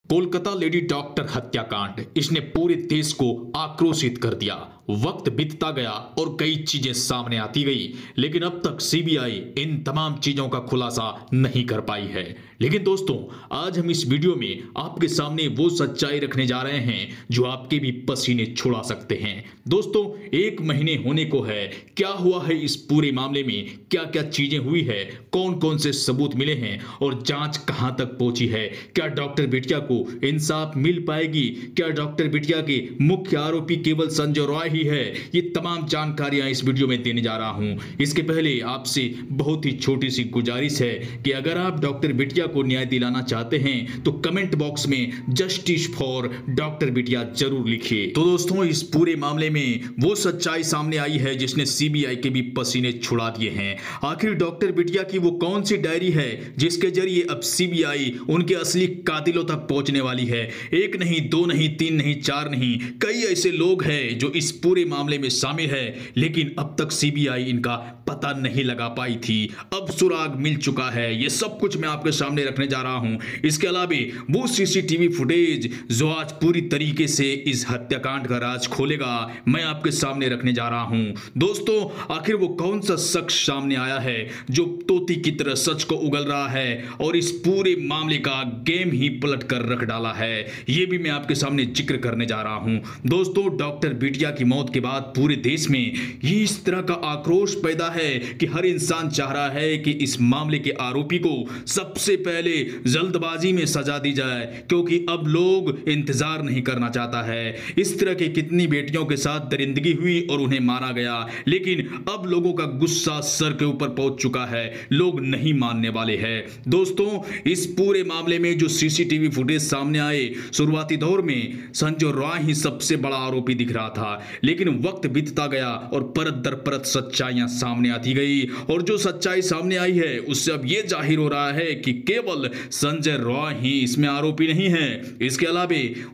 Kolkata lady doctor हत्याकांड इसने पूरे देश को आक्रोशित कर दिया। वक्त बीतता गया और कई चीजें सामने आती गई, लेकिन अब तक सीबीआई इन तमाम चीजों का खुलासा नहीं कर पाई है। लेकिन दोस्तों, आज हम इस वीडियो में आपके सामने वो सच्चाई रखने जा रहे हैं जो आपके भी पसीने छुड़ा सकते हैं। दोस्तों, 1 महीने होने को है। क्या हुआ है इस पूरे मामले में, क्या क्या चीजें हुई है, कौन कौन से सबूत मिले हैं और जांच कहां तक पहुंची है, क्या डॉक्टर बिटिया को इंसाफ मिल पाएगी, क्या डॉक्टर बिटिया के मुख्य आरोपी केवल संजय रॉय ही है, ये तमाम जानकारियां इस वीडियो में देने जा रहा हूं। इसके पहले आपसे बहुत ही छोटी सी गुजारिश है कि अगर आप डॉक्टर बिटिया को न्याय दिलाना चाहते हैं तो कमेंट बॉक्स में जस्टिस फॉर डॉक्टर बिटिया जरूर लिखिए। तो दोस्तों, इस पूरे मामले में वो सच्चाई सामने आई है जिसने सीबीआई के भी पसीने छुड़ा दिए हैं। आखिर डॉक्टर बिटिया की वो कौन सी डायरी है जिसके जरिए अब सीबीआई उनके असली कातिलों तक पहुंचने वाली है। 1 नहीं, 2 नहीं, 3 नहीं, 4 नहीं, कई ऐसे लोग हैं जो इस पूरे मामले में शामिल है, लेकिन अब तक सीबीआई इनका पता नहीं लगा पाई थी। अब सुराग मिल चुका है। ये सब कुछ मैं आपके सामने रखने जा रहा हूं। इसके अलावा वो सीसीटीवी फुटेज जो आज पूरी तरीके से इस हत्याकांड का राज खोलेगा, मैं आपके सामने रखने जा रहा हूं। दोस्तों, आखिर वो कौन सा शख्स सामने आया है जो तोती की तरह सच को उगल रहा है और इस पूरे मामले का गेम ही पलट कर रख डाला है, ये भी मैं आपके सामने जिक्र करने जा रहा हूं। दोस्तों, डॉक्टर बिटिया की मौत के बाद पूरे देश में ये इस तरह का आक्रोश पैदा है कि हर इंसान चाह रहा है कि इस मामले के आरोपी को सबसे पहले जल्दबाजी में सजा दी जाए, क्योंकि अब लोग इंतजार नहीं करना चाहता है। इस तरह की कितनी बेटियों के साथ दरिंदगी हुई और उन्हें मारा गया, लेकिन अब लोगों का गुस्सा सर के ऊपर पहुंच चुका है। लोग नहीं मानने वाले हैं। दोस्तों, इस पूरे मामले में जो सीसीटीवी फुटेज सामने आए, शुरुआती दौर में संजय रॉय ही सबसे बड़ा आरोपी दिख रहा था, लेकिन वक्त बीतता गया और परत दर परत सच्चाइयां सामने आती गई, और जो सच्चाई सामने आई है उससे अब यह जाहिर हो रहा है कि केवल संजय रॉय ही इसमें आरोपी नहीं है। इसके अलावा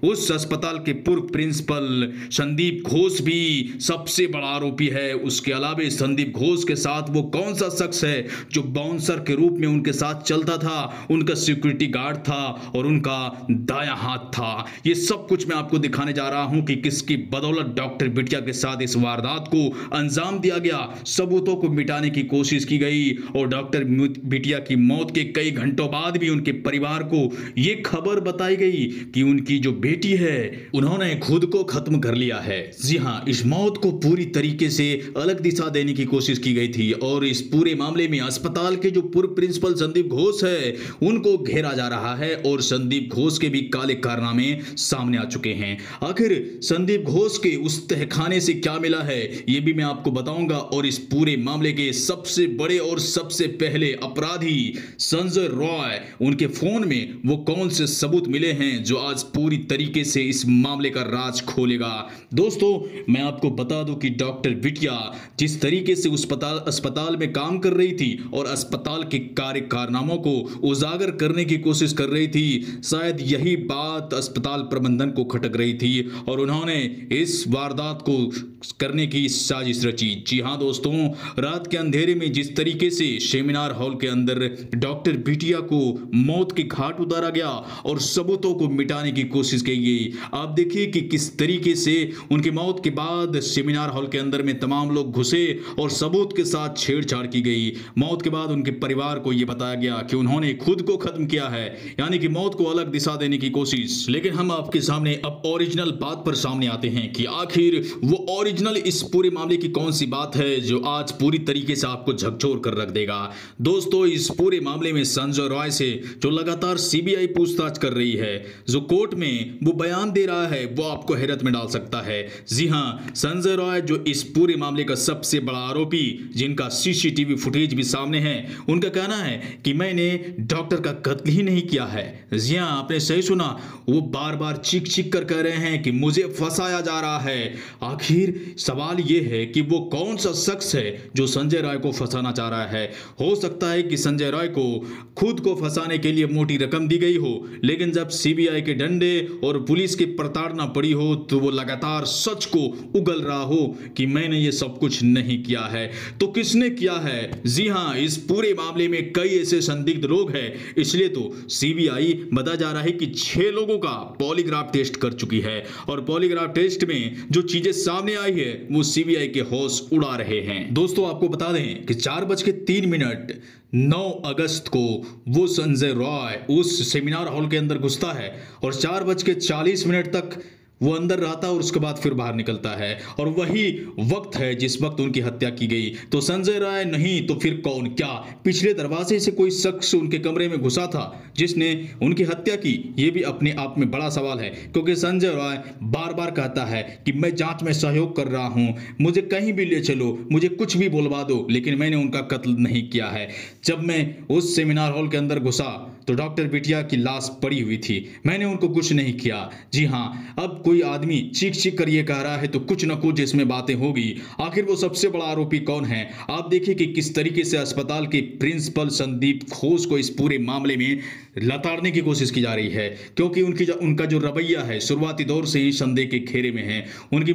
उस अस्पताल के पूर्व प्रिंसिपल संदीप घोष भी सबसे बड़ा आरोपी है। उसके अलावा संदीप घोष के साथ वो कौन सा शख्स है जो बाउंसर के रूप में उनके साथ चलता था, उनका सिक्योरिटी गार्ड था और उनका दायां हाथ था। ये सब कुछ मैं आपको दिखाने जा रहा हूं कि किसकी बदौलत डॉक्टर बिटिया के साथ इस वारदात को अंजाम दिया गया। सबूतों को मिटाने की कोशिश की गई और डॉक्टर बिटिया की मौत के कई घंटों बाद भी उनके परिवार को यह खबर बताई गई कि उनकी जो बेटी है उन्होंने खुद को खत्म कर लिया है। जी हां, इस मौत को पूरी तरीके से अलग दिशा देने की कोशिश की गई थी और इस पूरे मामले में अस्पताल के जो पूर्व प्रिंसिपल संदीप घोष है उनको घेरा जा रहा है और संदीप घोष के भी काले कारनामे सामने आ चुके हैं। आखिर संदीप घोष के उस तहखाने से क्या मिला है यह भी मैं आपको बताऊंगा, और इस पूरे मामले के सबसे बड़े और सबसे पहले अपराधी संजय रॉय, उनके फोन में वो कौन से सबूत मिले हैं जो आज पूरी तरीके से इस मामले का राज खोलेगा। दोस्तों, मैं आपको बता दूं कि डॉक्टर बिटिया जिस तरीके से उस अस्पताल में काम कर रही थी और अस्पताल के कार्य कारनामों को उजागर करने की कोशिश कर रही थी, शायद यही बात अस्पताल प्रबंधन को खटक रही थी और उन्होंने इस वारदात को करने की साजिश रची। जी हां दोस्तों, रात के अंधेरे में जिस तरीके से सेमिनार हॉल के अंदर डॉक्टर बिटिया को मौत के घाट उतारा गया और सबूतों को मिटाने की कोशिश की गई, आप देखिए कि किस तरीके से उनकी मौत के बाद सेमिनार हॉल के अंदर में तमाम लोग घुसे और सबूत के साथ छेड़छाड़ की गई। मौत के बाद उनके परिवार को यह बताया गया कि उन्होंने खुद को खत्म किया है, यानी कि मौत को अलग दिशा देने की कोशिश। लेकिन हम आपके सामने अब ओरिजिनल बात पर सामने आते हैं कि आखिर वो ओरिजिनल इस पूरे मामले की कौन सी बात है जो आज पूरी तरीके से आपको झकझोर कर रख देगा। दोस्तों, इस पूरे मामले में संजय रॉय से जो लगातार सीबीआई पूछताछ कर रही है, जो कोर्ट में वो बयान दे रहा है, वो आपको हैरत में डाल सकता है। जी हां, संजय रॉय जो इस पूरे मामले का सबसे बड़ा आरोपी, जिनका सीसीटीवी फुटेज भी सामने है, उनका कहना है कि मैंने डॉक्टर का कत्ल ही नहीं किया है। जी हां, आपने सही सुना, वो बार बार चीख चीख कर कह रहे हैं कि मुझे फंसाया जा रहा है। आखिर सवाल ये है कि वो कौन सा शख्स है जो संजय राय को फंसाना चाह रहा है। हो सकता है कि संजय राय को खुद को फंसाने के लिए मोटी रकम दी गई हो, लेकिन जब सीबीआई के डंडे और पुलिस की प्रताड़ना पड़ी हो तो वो लगातार सच को उगल रहा हो कि मैंने ये सब कुछ नहीं किया है। तो किसने किया है? जी हां, इस पूरे मामले में कई ऐसे संदिग्ध लोग हैं, इसलिए तो सीबीआई बताया जा रहा है कि 6 लोगों का पॉलीग्राफ टेस्ट कर चुकी है और पॉलीग्राफ टेस्ट में जो चीजें सामने आई है वो सीबीआई के होश उड़ा रहे हैं। दोस्तों आपको बता दें कि 4:03 9 अगस्त को वो संजय राय उस सेमिनार हॉल के अंदर घुसता है और 4:40 तक वो अंदर रहता है और उसके बाद फिर बाहर निकलता है और वही वक्त है जिस वक्त उनकी हत्या की गई। तो संजय राय नहीं तो फिर कौन? क्या पिछले दरवाजे से कोई शख्स उनके कमरे में घुसा था जिसने उनकी हत्या की? ये भी अपने आप में बड़ा सवाल है, क्योंकि संजय राय बार बार कहता है कि मैं जांच में सहयोग कर रहा हूं, मुझे कहीं भी ले चलो, मुझे कुछ भी बुलवा दो, लेकिन मैंने उनका कत्ल नहीं किया है। जब मैं उस सेमिनार हॉल के अंदर घुसा तो डॉक्टर बिटिया की लाश पड़ी हुई थी, मैंने उनको कुछ नहीं किया। जी हां, अब कोई आदमी चीख चीख कर ये कह रहा है तो कुछ न कुछ इसमें बातें होगी। आखिर वो सबसे बड़ा आरोपी कौन है? आप देखिए कि किस तरीके से अस्पताल के प्रिंसिपल संदीप घोष को इस पूरे मामले में लताड़ने की कोशिश की जा रही है, क्योंकि उनका जो रवैया है शुरुआती दौर से ही संदेह के घेरे में है। उनकी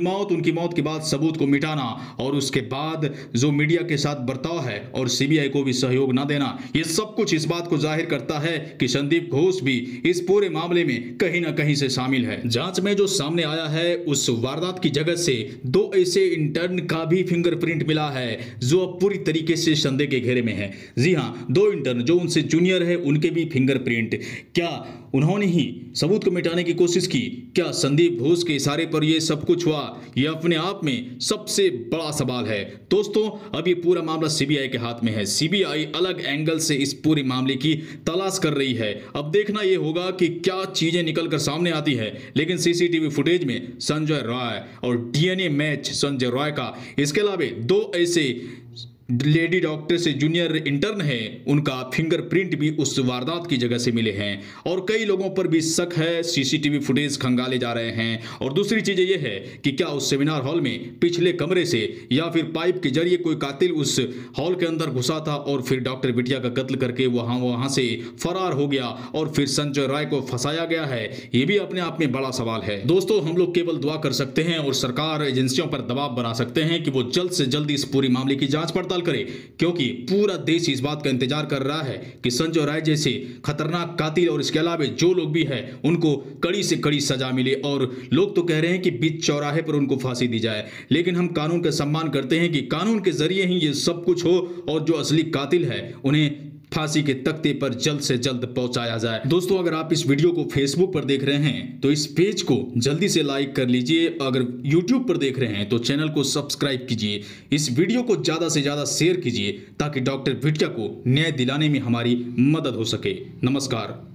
मौत के बाद सबूत को मिटाना और उसके बाद जो मीडिया के साथ बर्ताव है और सीबीआई को भी सहयोग न देना, ये सब कुछ इस बात को जाहिर करता है कि संदीप घोष भी इस पूरे मामले में कहीं ना कहीं से शामिल है। जांच में जो सामने आया है उस वारदात की जगह से 2 ऐसे इंटर्न का भी फिंगरप्रिंट मिला है जो अब पूरी तरीके से संदेह के घेरे में है। जी हां, 2 इंटर्न जो उनसे जूनियर है उनके भी फिंगरप्रिंट। क्या उन्होंने ही सबूत को मिटाने की कोशिश की? क्या संदीप घोष के इशारे पर यह सब कुछ हुआ? यह अपने आप में सबसे बड़ा सवाल है। दोस्तों अब ये पूरा मामला सीबीआई के हाथ में है। सीबीआई अलग एंगल से इस पूरे मामले की तलाश कर रही है। अब देखना यह होगा कि क्या चीजें निकलकर सामने आती है, लेकिन सीसीटीवी फुटेज में संजय राय और डीएनए मैच संजय राय का, इसके अलावा 2 ऐसे लेडी डॉक्टर से जूनियर इंटर्न है, उनका फिंगरप्रिंट भी उस वारदात की जगह से मिले हैं और कई लोगों पर भी शक है। सीसीटीवी फुटेज खंगाले जा रहे हैं। और दूसरी चीज ये है कि क्या उस सेमिनार हॉल में पिछले कमरे से या फिर पाइप के जरिए कोई कातिल उस हॉल के अंदर घुसा था और फिर डॉक्टर बिटिया का कत्ल करके वहां से फरार हो गया और फिर संजय राय को फंसाया गया है? यह भी अपने आप में बड़ा सवाल है। दोस्तों हम लोग केवल दुआ कर सकते हैं और सरकार एजेंसियों पर दबाव बना सकते हैं कि वो जल्द से जल्द इस पूरी मामले की जांच पड़ताल करे, क्योंकि पूरा देश इस बात का इंतजार कर रहा है कि संजय राय जैसे खतरनाक कातिल और इसके अलावा जो लोग भी हैं उनको कड़ी से कड़ी सजा मिले। और लोग तो कह रहे हैं कि बीच चौराहे पर उनको फांसी दी जाए, लेकिन हम कानून का सम्मान करते हैं कि कानून के जरिए ही ये सब कुछ हो और जो असली कातिल है उन्हें फांसी के तख्ते पर जल्द से जल्द पहुंचाया जाए। दोस्तों अगर आप इस वीडियो को फेसबुक पर देख रहे हैं तो इस पेज को जल्दी से लाइक कर लीजिए। अगर यूट्यूब पर देख रहे हैं तो चैनल को सब्सक्राइब कीजिए। इस वीडियो को ज्यादा से ज्यादा शेयर कीजिए ताकि डॉक्टर बिटिया को न्याय दिलाने में हमारी मदद हो सके। नमस्कार।